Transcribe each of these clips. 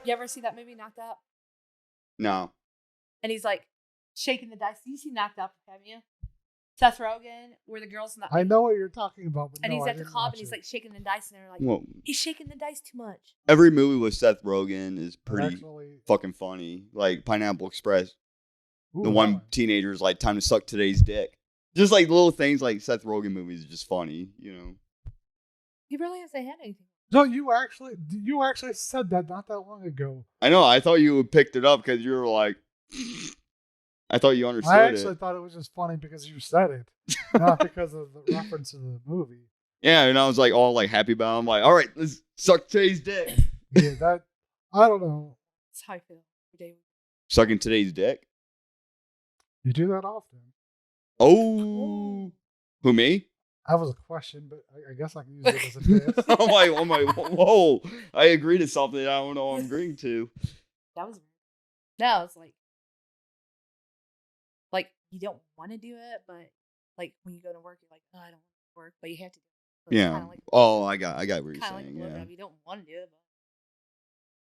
You ever see that movie, Knocked Up? No. And he's like shaking the dice. You see Knocked Up, haven't you? Seth Rogen, where the girl's not. I know what you're talking about, but and no, he's I at the didn't club watch and he's it. like shaking the dice, and they're like, Well, he's shaking the dice too much. every movie with Seth Rogen is pretty Actually, fucking funny. Like Pineapple Express. ooh, The that one teenager's like, time to suck today's dick. Just like little things like Seth Rogen movies are just funny, you know. He really hasn't had anything. No, you actually said that not that long ago. I know. I thought you would picked it up because you were like, I thought you understood I actually it. thought it was just funny because you said it, not because of the reference to the movie. Yeah, and I was like all like happy about it. I'm like, all right, let's suck today's dick. Yeah, that I don't know. That's how I feel every day. Sucking today's dick? You do that often. Oh. Who, me? That was a question, but I guess I can use it as a test. I'm like, whoa. I agree to something I don't know I'm agreeing to. That was no, it's like you don't want to do it, but like when you go to work, you're like, oh, I don't want to work, but you have to do it. So it's Yeah. kinda like, Oh, I got what you're kind of like saying. a little bit Yeah. of you don't want to do it, but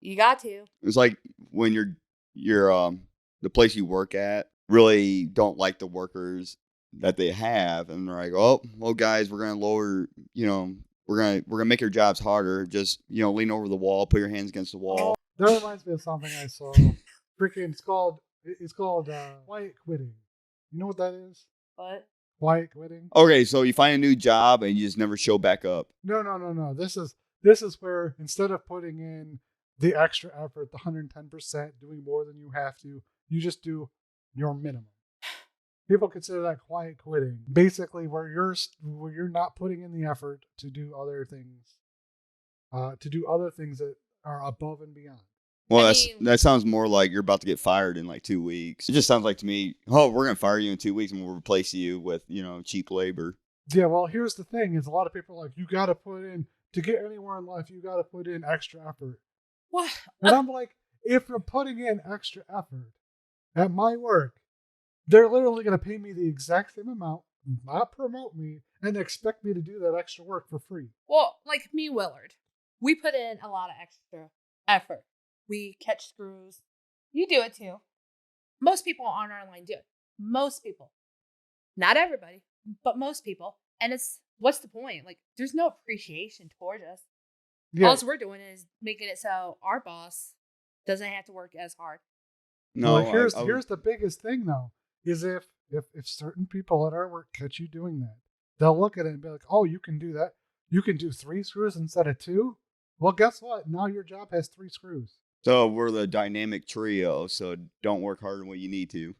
you got to. It's like when you're the place you work at really don't like the workers that they have, and they're like, oh, well, guys, we're gonna lower, we're gonna make your jobs harder. Just lean over the wall, put your hands against the wall. That reminds me of something I saw. Freaking, it's called quiet quitting. You know what that is? But Quiet quitting. Okay, so you find a new job and you just never show back up. No. This is where instead of putting in the extra effort, the 110%, doing more than you have to, you just do your minimum. People consider that quiet quitting. Basically, where you're not putting in the effort to do other things, that are above and beyond. Well, that sounds more like you're about to get fired in like 2 weeks. It just sounds like to me, oh, we're gonna fire you in 2 weeks and we'll replace you with cheap labor. Yeah, well, here's the thing: is a lot of people are like, you got to put in to get anywhere in life. You got to put in extra effort. what? And I'm like, if you're putting in extra effort at my work, they're literally going to pay me the exact same amount, not promote me, and expect me to do that extra work for free. Well, like me, Willard, we put in a lot of extra effort. We catch screws. You do it too. Most people on our line do it. Most people. Not everybody, but most people. And what's the point? Like, there's no appreciation towards us. Yeah. All we're doing is making it so our boss doesn't have to work as hard. No, well, here's the biggest thing though, is if certain people at our work catch you doing that, they'll look at it and be like, oh, you can do that. You can do 3 screws instead of 2. Well, guess what? Now your job has 3 screws. So we're the dynamic trio. So don't work harder than what you need to.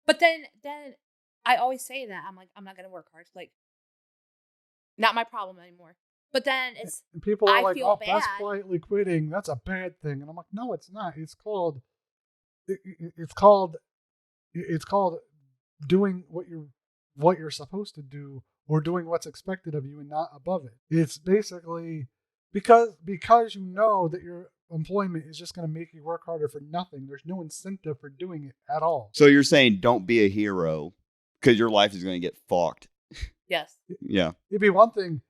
But then I always say that I'm like, I'm not gonna work hard. Like, not my problem anymore. But then and people are like, oh, bad. that's quietly quitting. That's a bad thing. And I'm like, no, it's not. It's called doing what you're supposed to do, or doing what's expected of you and not above it. It's basically because you know that your employment is just going to make you work harder for nothing. There's no incentive for doing it at all. So you're saying don't be a hero because your life is going to get fucked. Yes. Yeah. It'd be one thing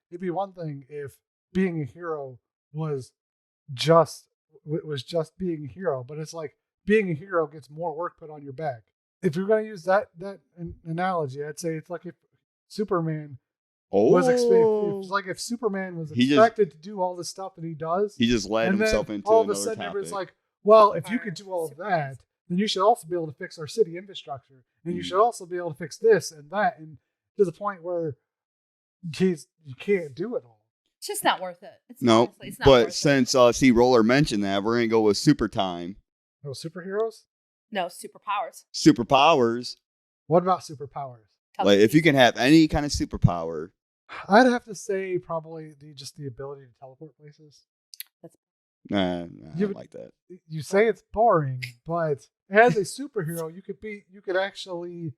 if being a hero was just being a hero, but it's like being a hero gets more work put on your back. If you're going to use that analogy, I'd say it's like if Superman was it's like if Superman was expected to do all the stuff that he does. He just led himself into all of another a sudden topic. It's like, well, if you could do all of that, then you should also be able to fix our city infrastructure, and you should also be able to fix this and that, and to the point where you can't do it all. It's just not worth it. It's no, honestly, it's not but worth since CRollur mentioned that, we're gonna go with super time. No superheroes? No, superpowers. Superpowers. What about superpowers? Like if you can have any kind of superpower. I'd have to say probably the ability to teleport places. Nah, I don't like that. You say it's boring, but as a superhero, you could actually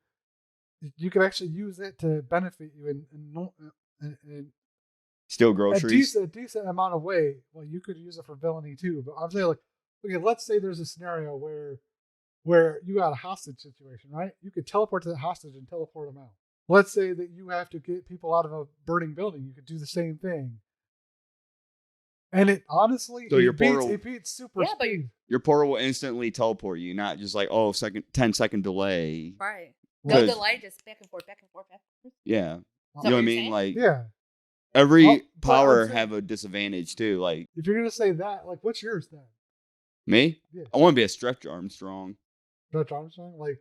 use it to benefit you in steal groceries. A decent amount of way. Well, you could use it for villainy too. But I'm saying, like, okay, let's say there's a scenario where you got a hostage situation, right? You could teleport to the hostage and teleport them out. Let's say that you have to get people out of a burning building. You could do the same thing. And it honestly, So your portal- it beats super Yeah, but speed. Your portal will instantly teleport you, not just like 10-second delay. Right. No 'Cause- delay, just back and forth, back and forth, back and forth. Yeah, Is that you know what I you're mean. saying? Like Yeah. every Oh, but power I'm saying- have a disadvantage too. Like If you're gonna say that, like, what's yours then? me, Yeah. I want to be a Stretch Armstrong. Stretch Armstrong, like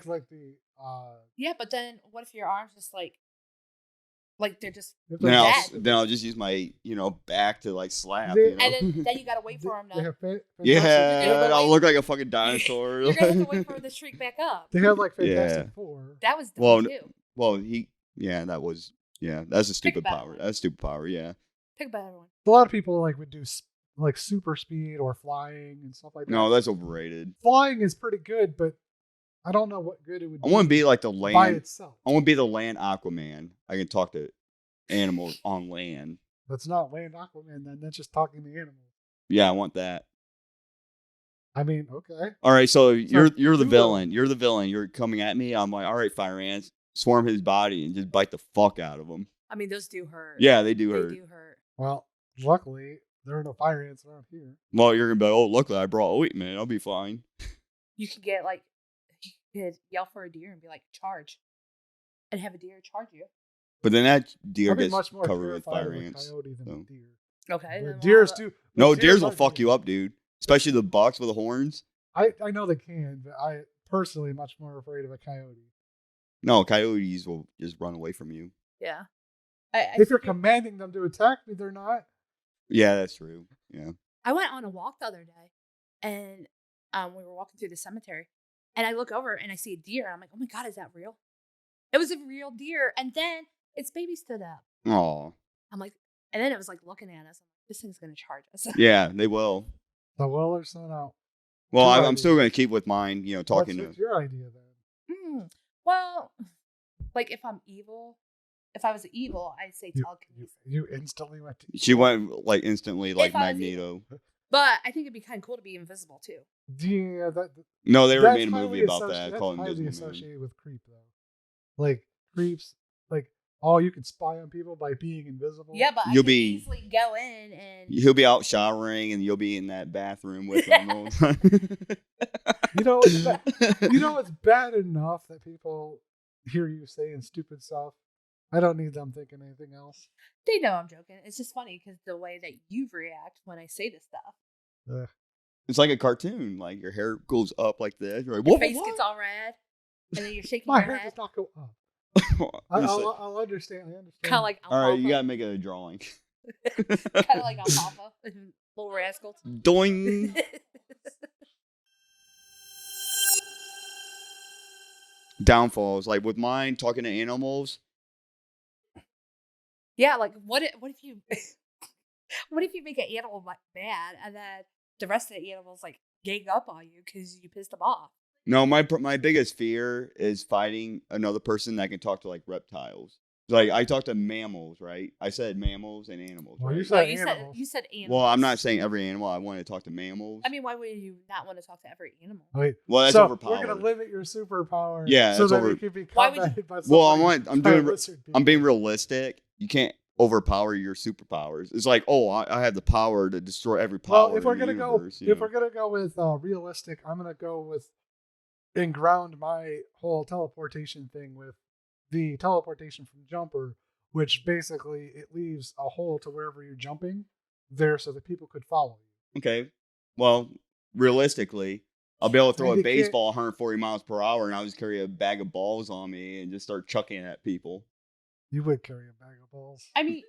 the Yeah, but then what if your arms just like they're just if Then they're I'll, dead. then I'll just use my back to like slap. They- You know? and then you gotta wait for them they to. have yeah, Fantastic- I'll look like a fucking dinosaur. You're gonna have to wait for them to shrink back up. They have like Yeah. Fantastic Four. That was dumb Well, too. Well, that's a stupid better power. one. That's a stupid power. Yeah. Pick a better one. A lot of people like would do like super speed or flying and stuff like that. No, that's overrated. Flying is pretty good, but I don't know what good it would I want to be like the by land. itself. I want to be the land Aquaman. I can talk to animals on land. That's not Land Aquaman then. That's just talking to animals. Yeah, I want that. I mean, okay. All right, so you're the do villain. You're the villain. You're coming at me. I'm like, all right, fire ants, swarm his body and just bite the fuck out of him. I mean, those do hurt. Yeah, they do They hurt. do hurt. Well, luckily there are no fire ants around here. Well, you're gonna be like, oh, luckily I brought ointment. I'll be fine. You could get like, you could yell for a deer and be like, charge, and have a deer charge you. But then that deer I'd be gets much more covered with terrified fire of a ants. coyote than so. a deer. Okay. But then deers we'll have do. No, but deers will are fuck good. you up, dude. Especially the bucks with the horns. I know they can, but I personally much more afraid of a coyote. No, coyotes will just run away from you. Yeah. If you're commanding them to attack me, they're not. Yeah, that's true. Yeah. I went on a walk the other day, and we were walking through the cemetery, and I look over and I see a deer, and I'm like, oh my god, is that real? It was a real deer, and then its baby stood up. Oh. I'm like, and then it was like looking at us. I'm like, this thing's gonna charge us. Yeah, they will. So well or so now. Well, Good I'm idea. still gonna keep with mine. Talking What's to. your idea then? Well, like if I'm evil, if I was evil, I'd say telekinesis. You instantly went to. She went like instantly, like If I was Magneto. But I think it'd be kind of cool to be invisible too. Yeah, No, they were that's made a movie highly about associ- that That's called highly Invisible Man. associated with creep though. Like creeps, like oh, you can spy on people by being invisible. Yeah, but I You'll could be- easily go in and He'll be out showering, and you'll be in that bathroom with him all the time. You know, it's bad enough that people hear you saying stupid stuff. I don't need them thinking anything else. they know I'm joking. It's just funny because the way that you react when I say this stuff, Ugh. It's like a cartoon. Like your hair goes up like this. You're like, your what? face gets all red, and then you're shaking My your hair head, does not go up. I'm just like, I'll understand. I understand. kind of like all right, you alfalfa, gotta make a drawing. kind of like alfalfa, and Little Rascals. Doing. Downfalls, like with mine, talking to animals. Yeah, like what if you what if you make an animal mad and then the rest of the animals like gang up on you because you pissed them off? No, my biggest fear is fighting another person that can talk to like reptiles. Like I talk to mammals, right? I said mammals and animals. Well, right? you Oh, said you animals. said animals. Well, I'm not saying every animal. I want to talk to mammals. I mean, why would you not want to talk to every animal? Wait. Well, that's so overpowered. we're gonna limit your superpower. Yeah, so that's that over- it can be Why would you- combated by Well, somebody by lizard I'm people. being realistic. You can't overpower your superpowers. It's like, oh, I have the power to destroy every power. Well, if we're in the gonna universe, go, if we're gonna go with realistic, I'm gonna go with and ground my whole teleportation thing with the teleportation from Jumper, which basically it leaves a hole to wherever you're jumping there, so that people could follow you. Okay. Well, realistically, I'll be able to throw And a you can't- baseball 140 miles per hour, and I'll just carry a bag of balls on me and just start chucking it at people. You would carry a bag of balls. I mean,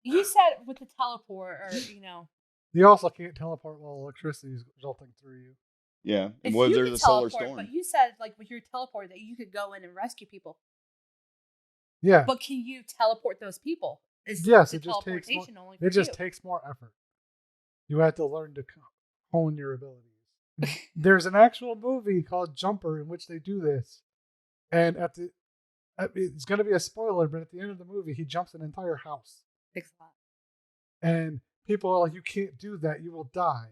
you said with the teleport, or You also can't teleport while electricity is resulting through you. Yeah. if And what if you there's could a solar teleport, storm? but you said like with your teleport that you could go in and rescue people. Yeah. But can you teleport those people? Is Yes, the it just takes more. teleportation only for It just you? takes more effort. You have to learn to hone your abilities. There's an actual movie called Jumper in which they do this, and it's going to be a spoiler, but at the end of the movie, he jumps an entire house, Takes a lot. and people are like, "You can't do that; you will die."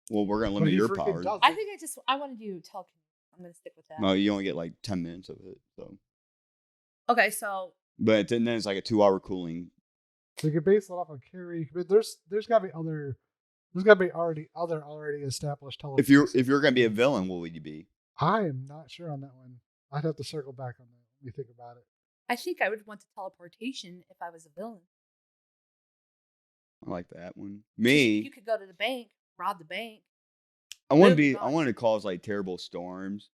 Well, we're going to But limit he your freaking powers. does I it. think I want to do telekinesis. I'm gonna stick with that. No, you only get like 10 minutes of it. So, Okay, so but then it's like a 2-hour cooling So you can base it off of carry. But there's got to be other. There's got to be already established teleportation. If you're gonna be a villain, what would you be? I am not sure on that one. I'd have to circle back on that. Let me think about it. I think I would want the teleportation if I was a villain. I like that one. You could go to the bank, rob the bank. I want to cause like terrible storms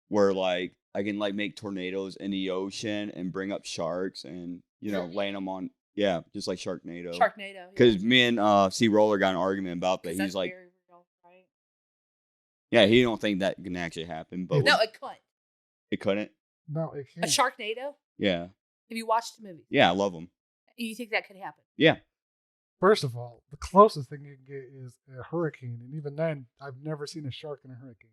where like I can like make tornadoes in the ocean and bring up sharks and land them on just like Sharknado. Sharknado. Because me and CRollur got an argument about that. He's like, very real, right? yeah, he don't think that can actually happen. But no, it couldn't. It couldn't. No, it can't. A Sharknado? Yeah. Have you watched the movie? Yeah, I love them. You think that could happen? Yeah. First of all, the closest thing you can get is a hurricane, and even then, I've never seen a shark in a hurricane.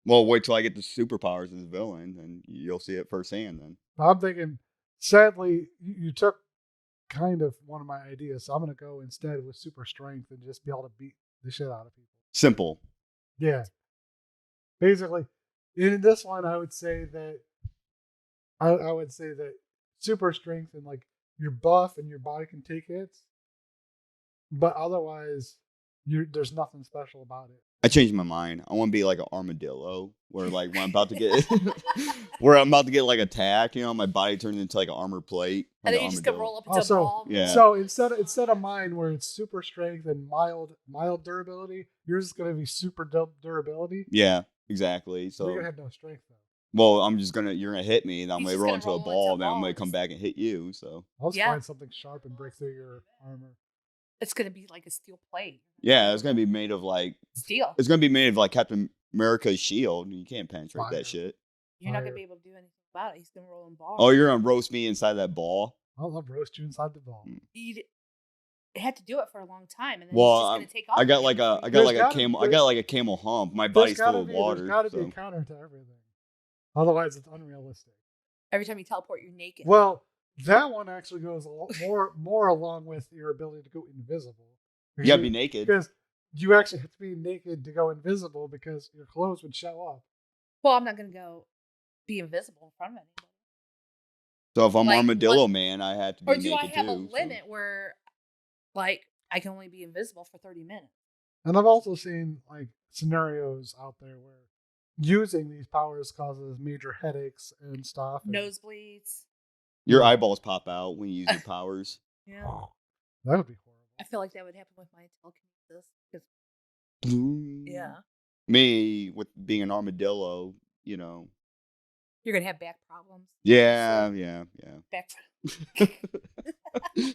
Well, wait till I get the superpowers as a villain, and you'll see it firsthand then. I'm thinking, sadly, you took kind of one of my ideas, so I'm going to go instead with super strength and just be able to beat the shit out of people. Simple. Yeah. Basically, in this one, I would say that super strength and like you're buff and your body can take hits, but otherwise, there's nothing special about it. I changed my mind. I want to be like an armadillo, where like when I'm about to get like attacked, my body turns into like an armor plate. And like then you just go roll up into a ball. Yeah. So instead of mine where it's super strength and mild durability, yours is gonna be super durability. Yeah, exactly. So you're gonna have no strength though. Well, you're gonna hit me, and I'm gonna roll into a ball, then I'm gonna balls. come back and hit you. So I'll just find something sharp and break through your armor. It's gonna be like a steel plate. Yeah, it's gonna be made of like steel. It's gonna be made of like Captain America's shield. You can't penetrate that shit. You're not gonna be able to do anything about it. He's gonna roll in balls. Oh, you're gonna roast me inside that ball? I'll love roast you inside the ball. You had to do it for a long time, and then well, he's just gonna take off. I got like a camel hump. My body's full of water. There's gotta be a counter to everything. Otherwise, it's unrealistic. Every time you teleport, you're naked. Well, that one actually goes more along with your ability to go invisible. You gotta be naked. Because you actually have to be naked to go invisible because your clothes would show up. Well, I'm not gonna go be invisible in front of anybody. So if I'm Armadillo Man, I have to be naked too. Or do I have a limit where, like, I can only be invisible for 30 minutes? And I've also seen like scenarios out there where using these powers causes major headaches and stuff. Nosebleeds. Your eyeballs pop out when you use your powers. Yeah. That would be horrible. I feel like that would happen with my telekinesis. Yeah. Me, with being an armadillo, You're going to have back problems. Yeah. Back You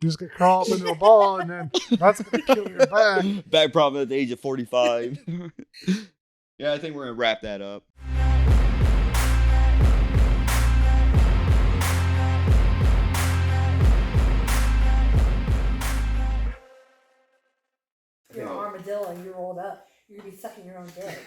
just get crawled into a ball and then that's going to kill your back. Back problem at the age of 45. Yeah, I think we're going to wrap that up. If you're an armadillo and you're rolled up, you're going to be sucking your own dick.